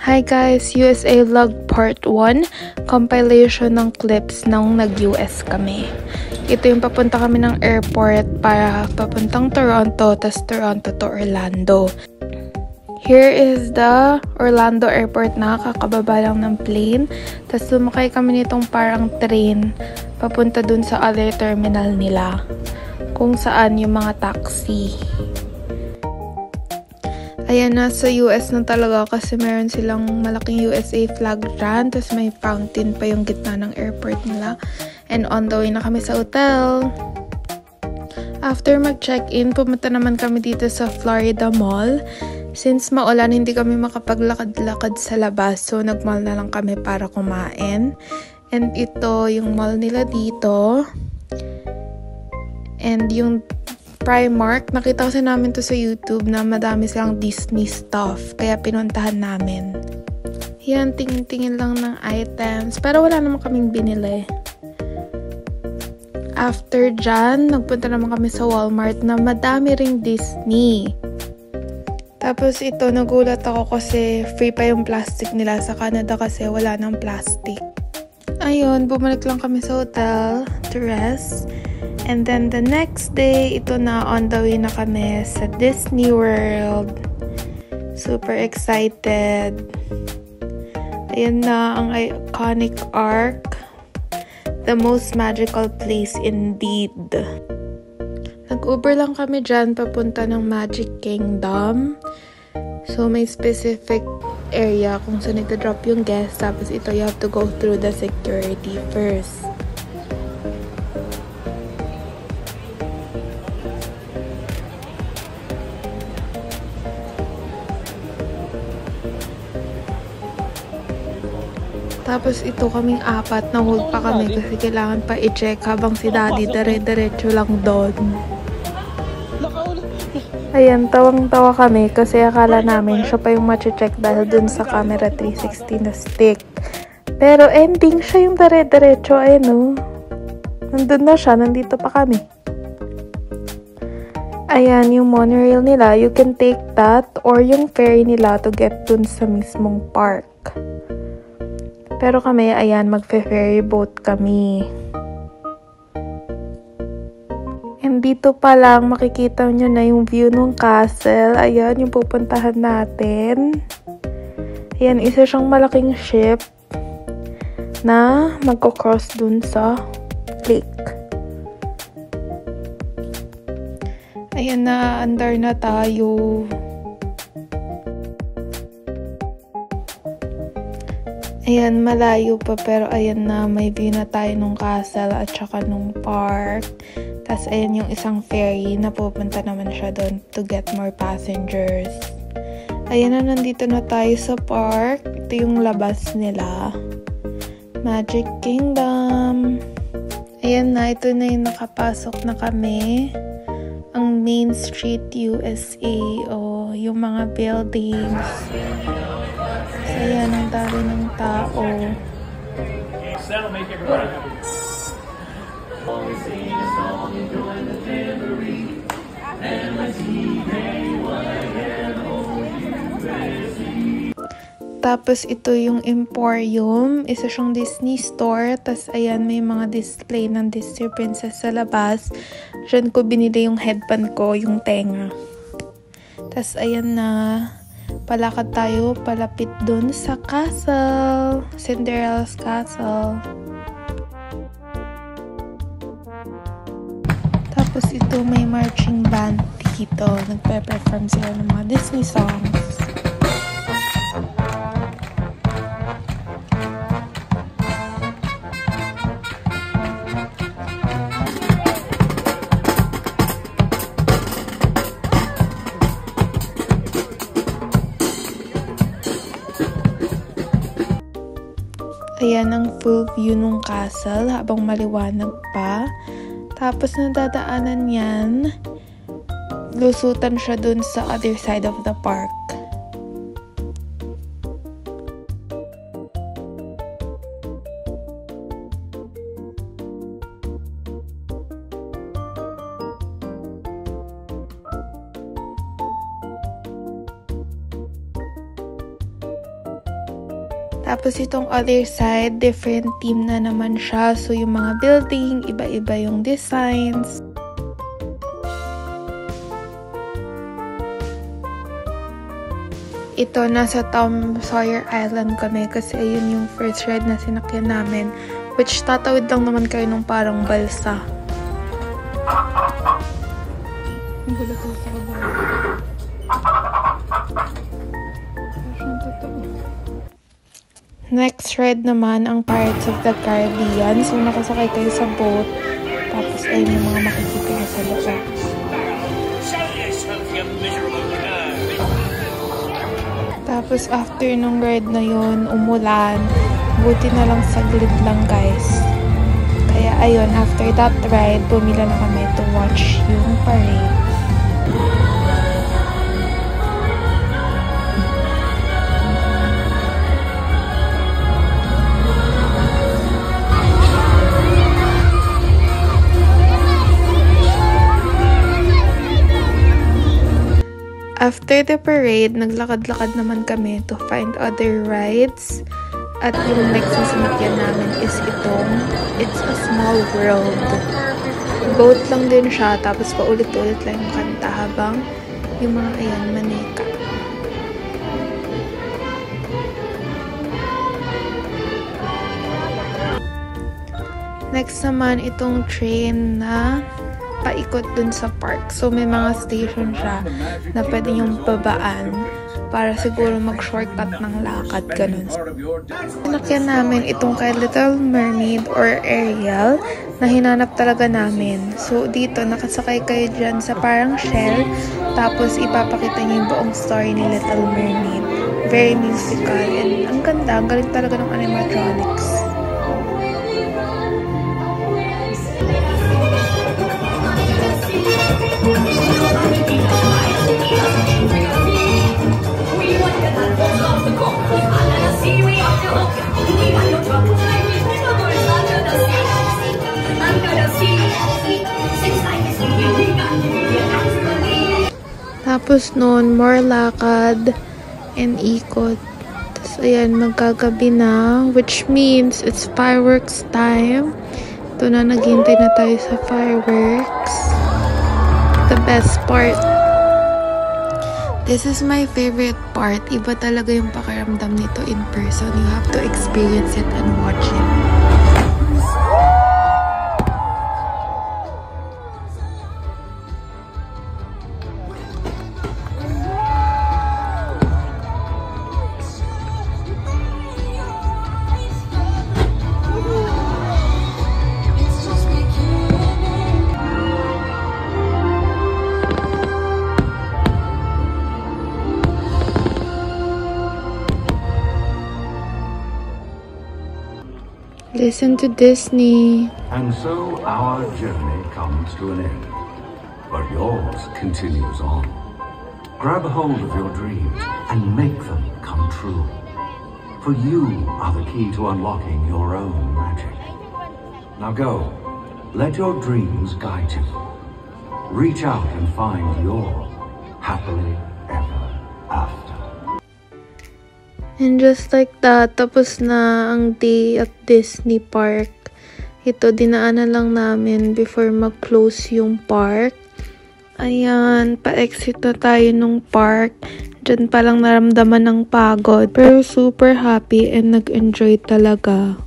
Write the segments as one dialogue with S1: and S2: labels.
S1: Hi guys! USA Vlog Part 1, compilation ng clips nung nag-US kami. Ito yung papunta kami ng airport para papuntang Toronto, tas Toronto to Orlando. Here is the Orlando airport na, kakababa lang ng plane. Tas sumakay kami nitong parang train papunta dun sa other terminal nila, kung saan yung mga taxi. Ayan, nasa US na talaga kasi meron silang malaking USA flag dyan. Tapos may fountain pa yung gitna ng airport nila. And on the way na kami sa hotel. After mag-check-in, pumunta naman kami dito sa Florida Mall. Since maulan, hindi kami makapaglakad-lakad sa labas. So, nag-mall na lang kami para kumain. And ito, yung mall nila dito. And yung Primark, nakita kasi namin to sa YouTube na madami silang Disney stuff, kaya pinuntahan namin. Yan, tingin-tingin lang ng items, pero wala naman kaming binili. After dyan, nagpunta naman kami sa Walmart na madami ring Disney. Tapos ito, nagulat ako kasi free pa yung plastic nila. Sa Canada kasi wala nang plastic. Ayun, bumalik lang kami sa hotel to rest. And then the next day, ito na, on the way na kami sa Disney World. Super excited. Ayan na ang iconic arc. The most magical place indeed. Nag-Uber lang kami dyan papunta ng Magic Kingdom. So may specific area kung saan ito drop yung guest. Tapos ito, you have to go through the security first. Tapos ito kaming apat, na hold pa kami kasi kailangan pa i-check habang si Daddy dire-diretso lang doon. Ayan, tawang-tawa kami kasi akala namin siya pa yung ma-check dahil dun sa camera 360 na stick. Pero ending siya yung dire-diretso. Ayan o. Nandun na siya, nandito pa kami. Ayan, yung monorail nila, you can take that or yung ferry nila to get dun sa mismong park. Pero kami, ayan, magfe-ferry boat kami. And dito pa lang, makikita nyo na yung view ng castle. Ayan, yung pupuntahan natin. Ayan, isa siyang malaking ship na magko-cross dun sa lake. Ayan na, andar na tayo. Ayan, malayo pa pero ayan na, may view na tayo nung castle at saka nung park. Tapos ayan yung isang ferry na pupunta naman siya doon to get more passengers. Ayan na, nandito na tayo sa park. Ito yung labas nila. Magic Kingdom. Ayan na, ito na yung nakapasok na kami. Ang Main Street USA o yung mga buildings. Ayan, ang dami ng tao. Tapos ito yung Emporium. Isa siyang Disney store. Tapos ayan, may mga display ng Disney Princess sa labas. Diyan ko binili yung headband ko, yung tenga. Tapos ayan na. Palakad tayo palapit dun sa castle. Cinderella's castle. Tapos ito may marching band dito. Nagpe-perform sila ng mga Disney songs. Ayan ang full view ng castle habang maliwanag pa. Tapos nadadaanan yan, lusutan siya dun sa other side of the park. Tapos itong other side, different theme na naman siya. So yung mga building, iba-iba yung designs. Ito, nasa Tom Sawyer Island kami kasi ayun yung first ride na sinakyan namin. Which tatawid lang naman kayo nung parang balsa. Gulat ako sa kabay. Next ride naman ang Pirates of the Caribbean. So nakasakay kayo sa boat. Tapos ayun yung mga makikita nyo sa loob. Tapos after nung ride na yun, umulan. Buti na lang saglit lang guys. Kaya ayun, after that ride, bumila na kami to watch yung parade. After the parade, naglakad-lakad naman kami to find other rides. At yung next na sinakyan namin is itong It's a Small World. Boat lang din siya, tapos paulit-ulit lang yung kanta habang yung mga ayan, manika. Next naman, itong train na paikot dun sa park. So, may mga station siya na pwede yung babaan para siguro mag-shortcut ng lakad, ganun. Sinakyan namin itong kay Little Mermaid or Ariel na hinanap talaga namin. So, dito, nakasakay kayo dyan sa parang shell, tapos ipapakita niyo yung buong story ni Little Mermaid. Very musical, and ang ganda, ang galing talaga ng animatronics. Tapos noon, more lakad and ikot. Tapos ayan, magkagabi na, which means it's fireworks time. Ito na, naghihintay na tayo sa fireworks. The best part. This is my favorite part. Iba talaga yung pakiramdam nito in person. You have to experience it and watch it. Listen to Disney.
S2: And so our journey comes to an end, but yours continues on. Grab hold of your dreams and make them come true. For you are the key to unlocking your own magic. Now go, let your dreams guide you. Reach out and find your happily ever after.
S1: And just like that, tapos na ang day at Disney Park. Ito, dinaanan lang namin before mag-close yung park. Ayan, pa-exit na tayo nung park. Diyan pa lang naramdaman ng pagod. Pero super happy and nag-enjoy talaga.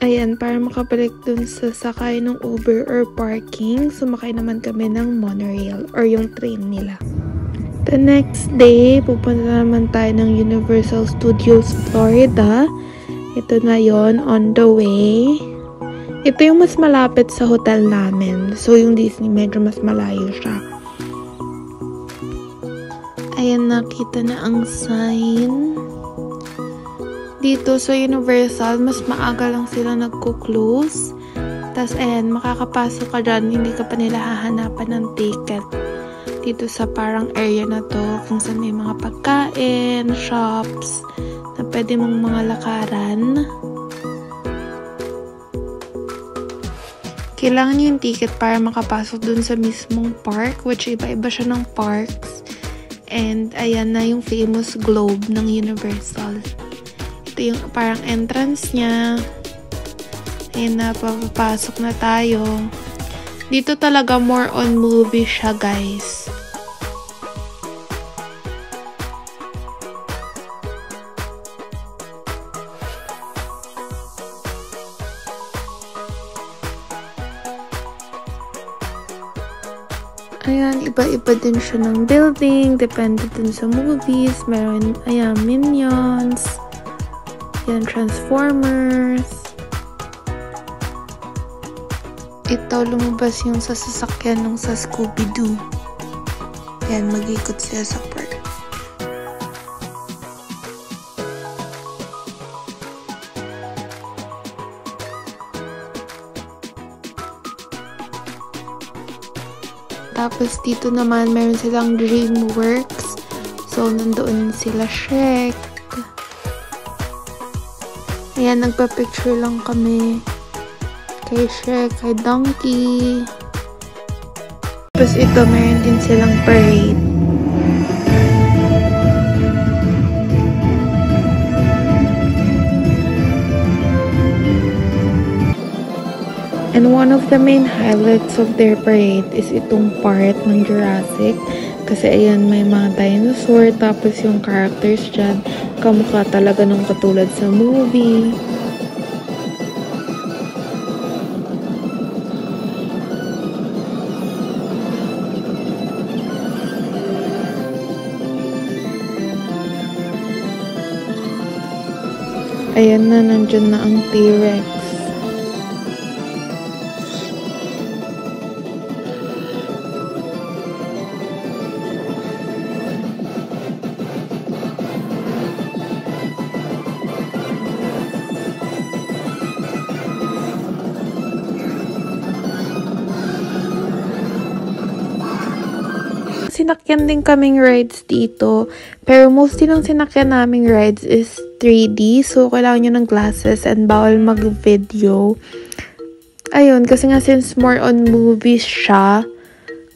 S1: Ayan, para makabalik dun sa sakay ng Uber or parking, sumakay naman kami ng monorail or yung train nila. The next day, pupunta naman tayo ng Universal Studios Florida. Ito na yon, on the way. Ito yung mas malapit sa hotel namin. So, yung Disney medyo mas malayo siya. Ayan, nakita na ang sign. Dito sa Universal, mas maaga lang sila nagko-close. Tapos, ayan, makakapasok ka dyan, hindi ka pa nila hahanapan ng ticket. Dito sa parang area na to, kung saan may mga pagkain, shops, na pwede mong mga lakaran. Kailangan nyo yung ticket para makapasok dun sa mismong park, which iba-iba siya ng parks. And ayan na yung famous globe ng Universal. Ito yung parang entrance niya. Ayan na, papapasok na tayo. Dito talaga more on movie siya, guys. Ayan, iba-iba din siya ng building. Depende din sa movies. Meron, ayan, Minions. Ayan, Transformers. Ito, lumabas yung sa sasakyan nung sa Scooby-Doo. Ayan, mag-ikot sila sa park. Tapos dito naman, meron silang DreamWorks. So, nandoon sila Shrek. Ayan, nagpa-picture lang kami. Kay Shrek, kay Donkey. Tapos ito, meron din silang parade. And one of the main highlights of their parade is itong part ng Jurassic. Kasi ayan, may mga dinosaur. Tapos yung characters dyan, kamukha talaga nung katulad sa movie. Ayan na, nandyan na ang T-Rex. Sinakyan din kaming rides dito. Pero mostly ng sinakyan naming rides is 3D. So, kailangan nyo ng glasses and bawal mag-video. Ayun, kasi nga since more on movies siya,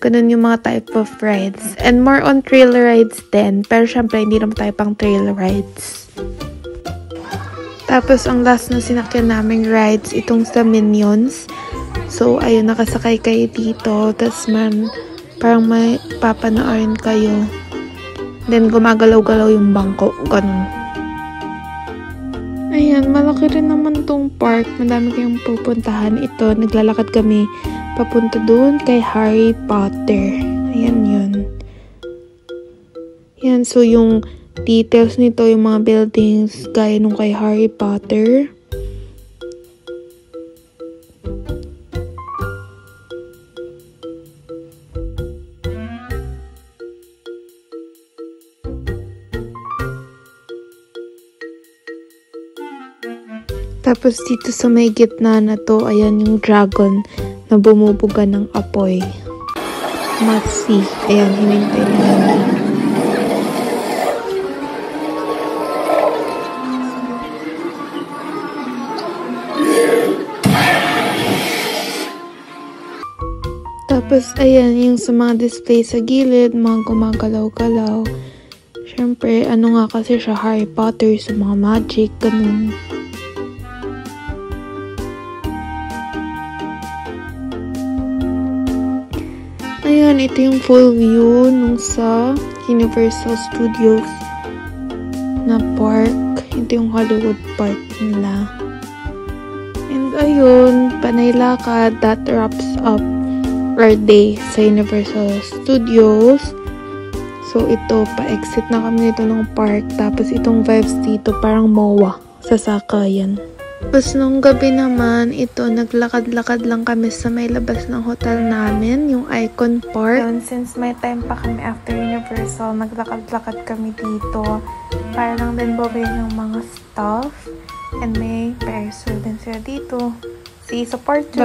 S1: ganun yung mga type of rides. And more on trail rides din. Pero syempre, hindi naman tayo pang trail rides. Tapos, ang last na sinakyan naming rides, itong sa Minions. So, ayun, nakasakay kayo dito. Tapos, parang may papanoorin kayo. Then, gumagalaw-galaw yung bangko. Ganun. Ayan, malaki rin naman tong park. Madami kayong pupuntahan. Ito, naglalakad kami papunta doon kay Harry Potter. Ayan yun. Ayan, so yung details nito, yung mga buildings gaya nung kay Harry Potter. Tapos dito sa may gitna na to, ayan yung dragon na bumubuga ng apoy. Must see. Ayan, hinintay namin. Tapos, ayan, yung sa mga display sa gilid, mga gumagalaw-galaw. Siyempre, ano nga kasi siya, Harry Potter, sa mga magic, ganun. Ayan, ito yung full view nung sa Universal Studios na park. Ito yung Hollywood Park nila. And ayun, panay lakad. That wraps up our day sa Universal Studios. So, ito, pa-exit na kami nito ng park. Tapos, itong vibes dito, parang MOA sa Sakayan. Tapos, nung gabi naman, ito, naglakad-lakad lang kami sa may labas ng hotel namin, yung Icon Park. Yun, since may time pa kami after Universal, naglakad-lakad kami dito. Para lang din bumili ng mga stuff. And may parasol din sila dito. See you sa part 2.